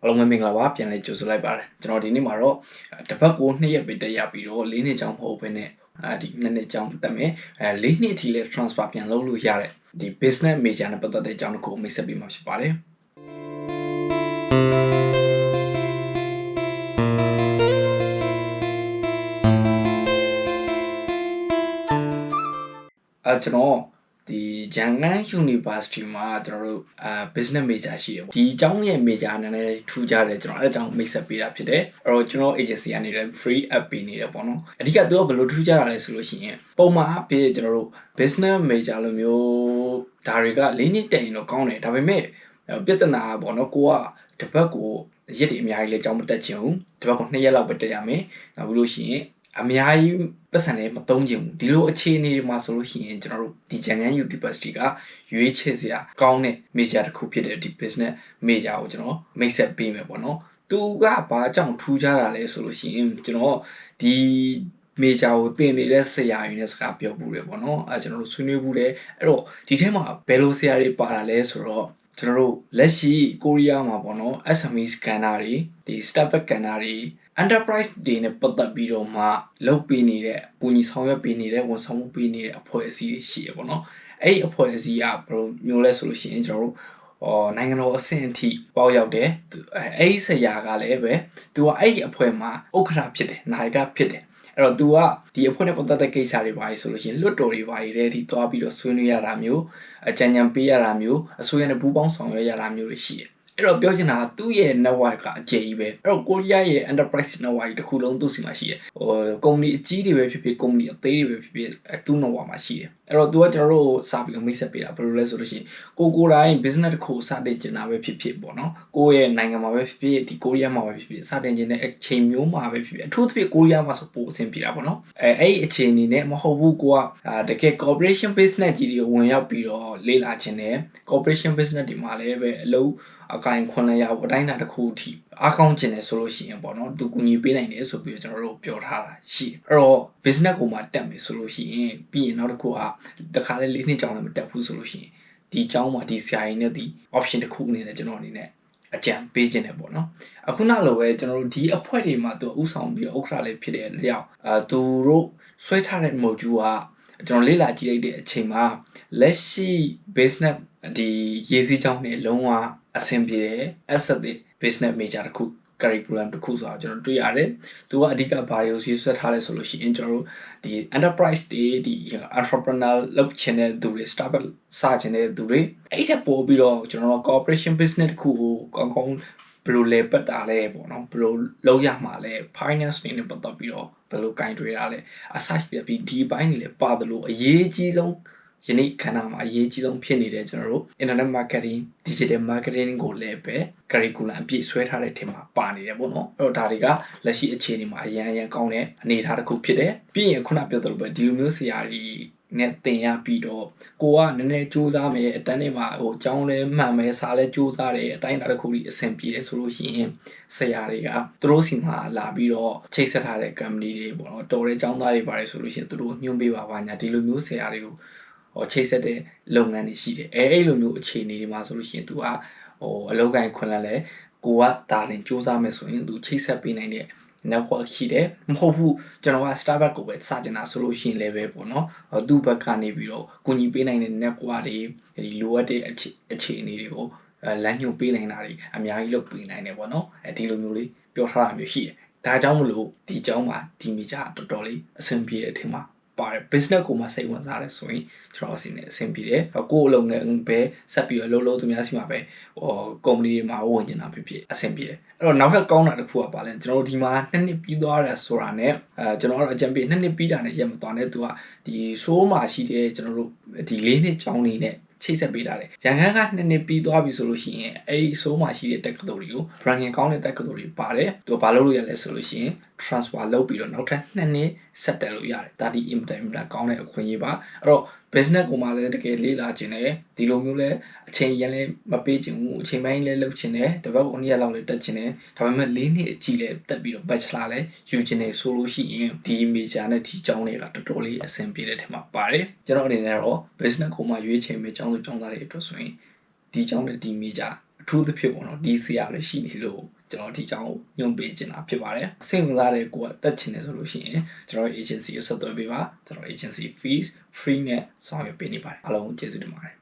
အားလုံးပဲမင်္ဂလာပါပြန်လဲကြိုဆိုလိုက်ပါတယ်ကျွန်တော်ဒီနေ့မှာတော့တစ်ပတ်ကို2ရက်ပဲတက်ရပြီးတော့4နှစ်ကျောင်းမဟုတ်ဘဲနဲ့ဒီ2နှစ်ကျောင်းတက်မယ်4နှစ်အထိလဲ transfer ပြန်လုပ်လို့ရတဲ့ဒီ business major နဲ့ပတ်သက်တဲ့အကြောင်းတစ်ခုမိတ်ဆက်ပေးမှာဖြစ်ပါတယ်ကျွန်တော်ဒီဂျန်ဂန် University မှာကျွန်တော်တို့business major ရှိတယ်ပေါ့ဒီအကြောင်းရဲ့ major နည်းနည်းထူးခြားတယ်ကျွန်တော်အဲ့အကြောင်းမိတ်ဆက်ပေးတာဖြစ်တယ်အဲ့တော့ကျွန်တော် agency ကနေလည်း free app ပေးနေတယ်ပေါ့နော်အဓိကသူကဘယ်လိုထူးခြားတာလဲဆိုလို့ရှိရင်ပုံမှန်အဖြစ်ကျွန်တော်တို့ business major လိုမျိုးဒါတွေက4နှစ်တက်ရင်တော့ကောင်းတယ်ဒါပေမဲ့ပြဿနာပေါ့နော်ကိုကတစ်ပတ်ကိုရက်တွေအများကြီးလဲကြောင်းမတက်ချင်ဘူးတစ်ပတ်ကို2ရက်လောက်ပဲတက်ရမယ်နောက်ပြီးလို့ရှိရင်အများကြီးပတ်စံနဲ့မသုံးချင်ဘူးဒီလိုအခြေအနေတွေမှာဆိုလို့ရှိရင်ကျွန်တော်တို့ဒီဂျန်ဂန် University ကရွေးချယ်စရာကောင်းတဲ့ major တစ်ခုဖြစ်တဲ့ဒီ business major ကိုကျွန်တော်မိတ်ဆက်ပေးမယ်ပေါ့နော်သူကဘာကြောင့်ထူးခြားတာလဲဆိုလို့ရှိရင်ကျွန်တော်ဒီ major ကိုသင်နေတဲ့ဆရာတွေနဲ့စကားပြောဘူးတယ်ပေါ့နော်ကျွန်တော်တို့ဆွေးနွေးဘူးတယ်အဲ့တော့ဒီထဲမှာဘယ်လိုဆရာတွေပါတာလဲဆိုတော့ကျွန်တော်တို့လက်ရှိကိုရီးယားမှာပေါ့နော် SME scanner တွေဒီ startup scanner တွေenterprise တွေနဲ့ပတ်သက်ပြီးတော့မှလုပ်ပေးနေတဲ့ကိုကြီးဆောင်ရွက်ပေးနေတဲ့ဝန်ဆောင်မှုပေးနေတဲ့အဖွဲ့အစည်းတွေရှိရပေါ့နော်အဲ့ဒီအဖွဲ့အစည်းကဘယ်လိုမျိုးလဲဆိုလို့ရှိရင်ကျွန်တော်တို့နိုင်ငံတော်အဆင့်အထိပေါက်ရောက်တယ်အဲ့ဒီဆရာကလည်းပဲသူကအဲ့ဒီအဖွဲ့မှာဥက္ကဋ္ဌဖြစ်တယ်နာယကဖြစ်တယ်အဲ့တော့ तू ကဒီအဖွဲ့နဲ့ပတ်သက်တဲ့ကိစ္စတွေပါဆိုလို့ရှိရင်လွတ်တော်တွေပါတွေတဲ့အထိသွားပြီးတော့ဆွေးနွေးရတာမျိုးအကြံဉာဏ်ပေးရတာမျိုးအစိုးရနဲ့ပူးပေါင်းဆောင်ရွက်ရတာမျိုးတွေရှိတယ်အဲ့တော့ပြောချင်တာကသူ့ရဲ့ network ကအကျယ်ကြီးပဲအဲ့တော့ကိုရီးယားရဲ့ enterprise network တစ်ခုလုံးသူ့စီမှာရှိတယ်ကုမ္ပဏီအကြီးတွေပဲဖြစ်ဖြစ်ကုမ္ပဏီအသေးတွေပဲဖြစ်ဖြစ်သူ့ network မှာရှိတယ်အဲ့တော့ तू ကကျွန်တော်တို့စာပြီးမိတ်ဆက်ပေးတာဘယ်လိုလဲဆိုလို့ရှိရင်ကိုတိုင်း business တစ်ခုစတင်ကျင်တာပဲဖြစ်ဖြစ်ပေါ့နော်ကိုရဲ့နိုင်ငံမှာပဲဖြစ်ဖြစ်ဒီကိုရီးယားမှာပဲဖြစ်ဖြစ်စတင်ကျင်တဲ့အချိန်မျိုးမှာပဲဖြစ်ဖြစ်အထူးသဖြင့်ကိုရီးယားမှာဆိုပိုအဆင်ပြေတာပေါ့နော်အဲ့ဒီအချိန်အနေနဲ့မဟုတ်ဘူးကိုကတကယ် corporation business ကြီးတွေဝင်ရောက်ပြီးတော့လေ့လာခြင်းနဲ့ corporation business တွေမှာလည်းပဲအလုပ်အကိုင်ခွင့်လျာအတိုင်းအတာတစ်ခုအထိအားကောင်းခြင်းနဲ့ဆိုလို့ရှိရင်ပေါ့နော်သူကူညီပေးနိုင်တယ်ဆိုပြီးတော့ကျွန်တော်တို့ပြောထားတာရှိအဲ့တော့ business ကိုမှတက်မယ်ဆိုလို့ရှိရင်ပြီးရင်နောက်တစ်ခုကတခါလေ4နှစ်ကျောင်းလည်းမတက်ဘူးဆိုလို့ရှိရင်ဒီကျောင်းမှာဒီဆရာကြီးနဲ့ဒီ option တစ်ခုအနေနဲ့ကျွန်တော်အနေနဲ့အကြံပေးခြင်းတယ်ပေါ့နော်အခုနောက်လိုပဲကျွန်တော်တို့ဒီအဖွဲ့တွေမှာသူဥဆောင်ပြီးဥက္ကဋ္ဌလေးဖြစ်တဲ့အလျောက်သူတို့ဆွဲထားတဲ့ module ကကျွန်တော်လေ့လာကြည့်လိုက်တဲ့အချိန်မှာလက်ရှိ business ဒီရေးစည်းကြောင်းနဲ့လုံးဝအဆင်ပြေတယ် asset တွေ business major တစ်ခု curriculum တစ်ခုဆိုတာကျွန်တော်တွေ့ရတယ်သူကအဓိကဘာတွေကိုဆွဲထားလဲဆိုလို့ရှိရင်ကျွန်တော်တို့ဒီ enterprise တွေဒီ entrepreneur လုပ်ချင်တဲ့သူတွေ startup စချင်တဲ့သူတွေအဲ့ထက်ပိုပြီးတော့ကျွန်တော်တို့ corporation business တစ်ခုကိုကောင်းကောင်းဘယ်လိုလဲပတ်တာလဲပေါ့နော်ဘယ်လိုလုပ်ရမှာလဲ finance တွေနဲ့ပတ်သက်ပြီးတော့ဘယ်လိုကင်တွေးတာလဲအစရှိတဲ့ဒီဘိုင်းတွေလည်းပါတယ်လို့အရေးကြီးဆုံးယနေ့ခန္ဓာမှာအရေးကြီးဆုံးဖြစ်နေတဲ့ကျွန်တော်တို့ internet marketing digital marketing ကိုလည်းပဲ curriculum အပြည့်ဆွဲထားတဲ့ထဲမှာပါနေတယ်ပေါ့နော်အဲ့တော့ဒါတွေကလက်ရှိအခြေအနေမှာအရင်ကောင်းတဲ့အနေအထားတစ်ခုဖြစ်တယ်ပြီးရင်ခုနပြောသလိုပဲဒီလိုမျိုးဆရာကြီးနဲ့သင်ရပြီးတော့ကိုကနည်းနည်းစူးစမ်းမယ်အတန်းထဲမှာဟိုအကြောင်းလဲမှန်မယ်စာလဲစူးစမ်းတယ်အတိုင်းအတာတစ်ခုကြီးအဆင်ပြေတယ်ဆိုလို့ရှိရင်ဆရာတွေကသူတို့စီမှာလာပြီးတော့ချိတ်ဆက်ထားတဲ့ company တွေပေါ့နော်တော်တဲ့ကျောင်းသားတွေပါတယ်ဆိုလို့ရှိရင်သူတို့ညွှန်ပေးပါပါညာဒီလိုမျိုးဆရာတွေကိုချိတ်ဆက်တဲ့လုပ်ငန်းတွေရှိတယ်အဲ့လိုမျိုးအခြေအနေတွေမှာဆိုလို့ရှိရင် तू အလုပ်ကိုင်ခွင့်လဲကိုကဒါလင်စူးစမ်းမယ်ဆိုရင် तू ချိတ်ဆက်ပေးနိုင်တဲ့ network ရှိတယ်မဟုတ်ဘူးကျွန်တော်က Starbucks ကိုပဲစတင်တာဆိုလို့ရှိရင်လည်းပဲပေါ့နော်သူ့ဘက်ကနေပြီးတော့ကူညီပေးနိုင်တဲ့ network တွေဒီလိုအပ်တဲ့အခြေအနေတွေကိုလမ်းညွှန်ပေးနိုင်တာတွေအများကြီးလုပ်ပေးနိုင်တယ်ပေါ့နော်ဒီလိုမျိုးလေးပြောထားတာမျိုးရှိတယ်ဒါကြောင့်မလို့ဒီအကြောင်းမှာဒီမိကြတော်တော်လေးအဆင်ပြေတဲ့အထင်မှာပါတယ် business ကိုမှစိတ်ဝင်စားတယ်ဆိုရင်ကျွန်တော်အဆင်ပြေတယ်ကိုယ်အလုပ်ငန်းပဲဆက်ပြီးတော့လုံးသူများစီမှာပဲကုမ္ပဏီတွေမှာဝင်ကျင်တာဖြစ်အဆင်ပြေတယ်အဲ့တော့နောက်ထပ်ကောင်းတာတစ်ခုကပါလဲကျွန်တော်တို့ဒီမှာ2နှစ်ပြီးသွားတယ်ဆိုတာနဲ့ကျွန်တော်ကတော့အကြံပေး2နှစ်ပြီးတာနဲ့ရက်မသွားနဲ့သူကဒီဆိုးမှာရှိတဲ့ကျွန်တော်တို့ဒီ4နှစ်ကျောင်းနေနဲ့ချိတ်ဆက်ပေးထားတယ်ရန်ကုန်က2နှစ်ပြီးသွားပြီဆိုလို့ရှိရင်အဲ့ဒီဆိုးမှာရှိတဲ့တက္ကသိုလ်တွေကို ranking ကောင်းတဲ့တက္ကသိုလ်တွေပါတယ်သူကဘာလုပ်လို့ရလဲဆိုလို့ရှိရင် transfer လုပ်ပြီးတော့နောက်ထပ်2နှစ်ဆက်တက်လို့ရတယ်ဒါဒီ implement ကောင်းတဲ့အခွင့်အရေးပါအဲ့တော့ business ကိုမှလည်းတကယ်လေးလာခြင်းနဲ့ဒီလိုမျိုးလဲအချိန်ရန်လဲမပေးခြင်းဘူးအချိန်ပိုင်းလဲလုပ်ခြင်းနဲ့တပတ်ကို2ရက်လောက်လဲတက်ခြင်းနဲ့ဒါပေမဲ့4နှစ်အကြီးလဲတက်ပြီးတော့ bachelor လဲယူခြင်းနဲ့ဆိုလို့ရှိရင်ဒီ major နဲ့ဒီကျောင်းတွေကတော်တော်လေးအဆင်ပြေတဲ့ထင်မှာပါတယ်ကျွန်တော်အနေနဲ့တော့ business ကိုမှရွေးချယ်မယ်ကျောင်းသားတွေအတွက်ဆိုရင်ဒီကျောင်းနဲ့ဒီ major အထူးသဖြင့်ပေါ့နော်ဒီဆရာလေးရှိနေလို့ကျွန်တော်ဒီအကြောင်းကိုညွှန်ပေးချင်တာဖြစ်ပါတယ်စိတ်ဝင်စားတဲ့ကိုကတက်ချင်တယ်ဆိုလို့ရှိရင်ကျွန်တော် agency ကိုဆက်သွယ်ပေးပါကျွန်တော် agency fees free နဲ့ဆောင်ရွက်ပေးနေပါတယ်အားလုံးကျေးဇူးတင်ပါတယ်